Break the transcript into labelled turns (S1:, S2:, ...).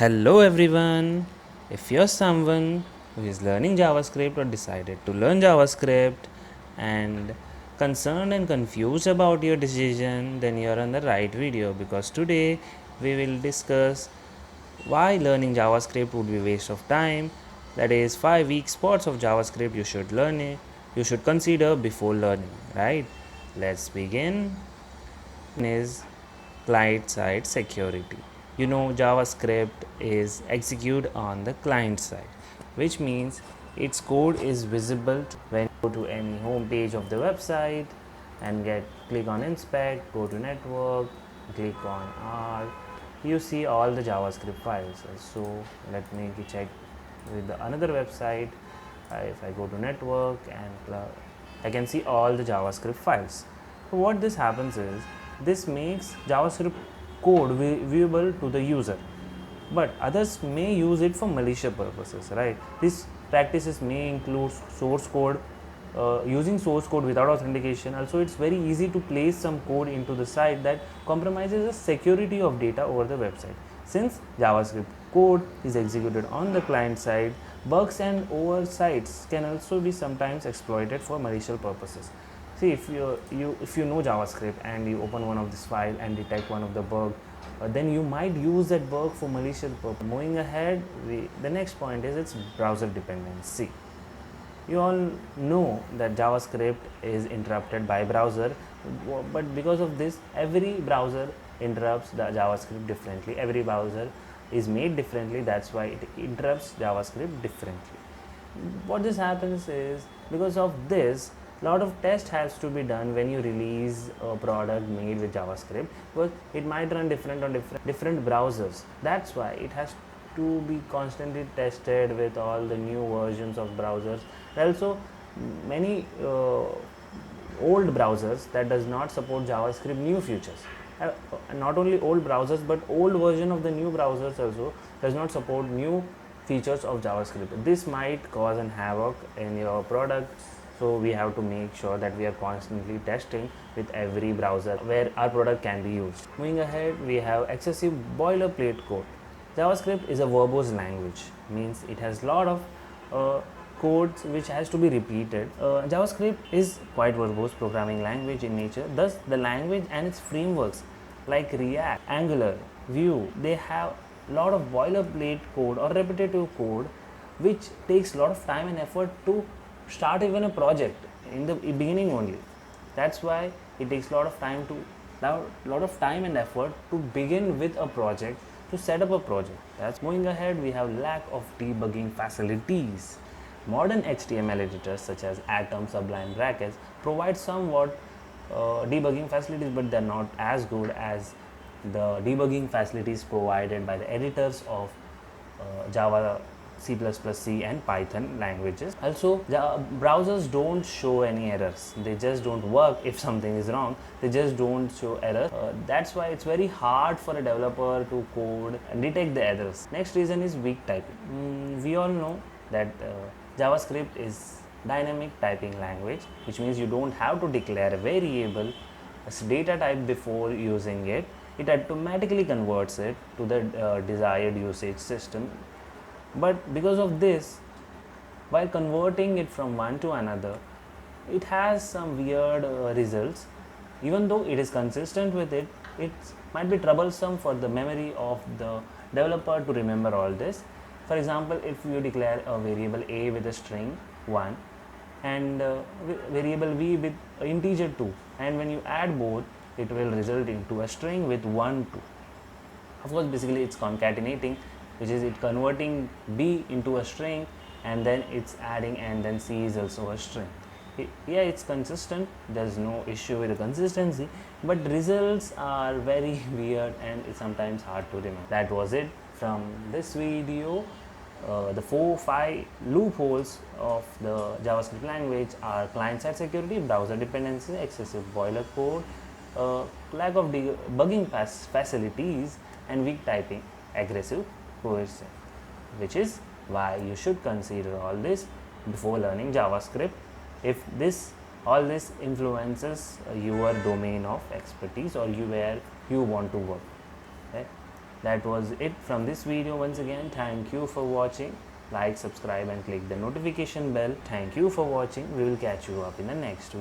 S1: Hello everyone. If you're someone who is learning JavaScript or decided to learn JavaScript and concerned and confused about your decision, then you're on the right video because today we will discuss why learning JavaScript would be a waste of time. That is 5 weak spots of JavaScript you should learn it. You should consider before learning, right? Let's begin. Is client side security. JavaScript is executed on the client side, which means its code is visible when you go to any home page of the website and click on inspect, go to network, click on R. You see all the JavaScript files. So let me check with another website. If I go to network and I can see all the JavaScript files. So what this happens is this makes JavaScript code viewable to the user, but others may use it for malicious purposes, right? These practices may include source code, using source code without authentication. Also, it's very easy to place some code into the site that compromises the security of data over the website. Since JavaScript code is executed on the client side, bugs and oversights can also be sometimes exploited for malicious purposes. See, if you know JavaScript and you open one of this file and detect one of the bug, then you might use that bug for malicious purpose. Moving ahead, the next point is its browser dependency. You all know that JavaScript is interrupted by browser, but because of this, every browser interrupts the JavaScript differently. Every browser is made differently. That's why it interrupts JavaScript differently. What this happens is, because of this, lot of test has to be done when you release a product made with JavaScript, because it might run different on different browsers. That's why it has to be constantly tested with all the new versions of browsers. Also, many old browsers that does not support JavaScript new features. Not only old browsers, but old version of the new browsers also does not support new features of JavaScript. This might cause an havoc in your product. So we have to make sure that we are constantly testing with every browser where our product can be used. Moving ahead, we have excessive boilerplate code. JavaScript is a verbose language, means it has lot of codes which has to be repeated. JavaScript is quite verbose programming language in nature. Thus, the language and its frameworks like React, Angular, Vue, they have lot of boilerplate code or repetitive code which takes a lot of time and effort to start even a project in the beginning only. That's why it takes a lot of time and effort to begin with a project, to set up a project. That's moving ahead. We have lack of debugging facilities. Modern HTML editors such as Atom, Sublime, Brackets provide somewhat debugging facilities, but they're not as good as the debugging facilities provided by the editors of Java, C++, C and Python languages. Also, browsers don't show any errors. They just don't work if something is wrong. They just don't show errors. That's why it's very hard for a developer to code and detect the errors. Next reason is weak typing. We all know that JavaScript is dynamic typing language, which means you don't have to declare a variable as data type before using it. It automatically converts it to the desired usage system. But because of this, while converting it from one to another, it has some weird results. Even though it is consistent with it, it might be troublesome for the memory of the developer to remember all this. For example, if you declare a variable a with a string 1 and variable v with integer 2, and when you add both, it will result into a string with 1 2. Of course, basically it's concatenating, which is it converting b into a string and then it's adding, and then c is also a string. Yeah, it's consistent, there's no issue with the consistency, but results are very weird and it's sometimes hard to remember. That was it from this video. The 4-5 loopholes of the JavaScript language are client-side security, browser dependency, excessive boiler code, lack of debugging facilities, and weak typing, aggressive coercion, which is why you should consider all this before learning JavaScript if all this influences your domain of expertise or where you want to work. Okay? That was it from this video. Once again, thank you for watching. Like, subscribe and click the notification bell. Thank you for watching. We will catch you up in the next video.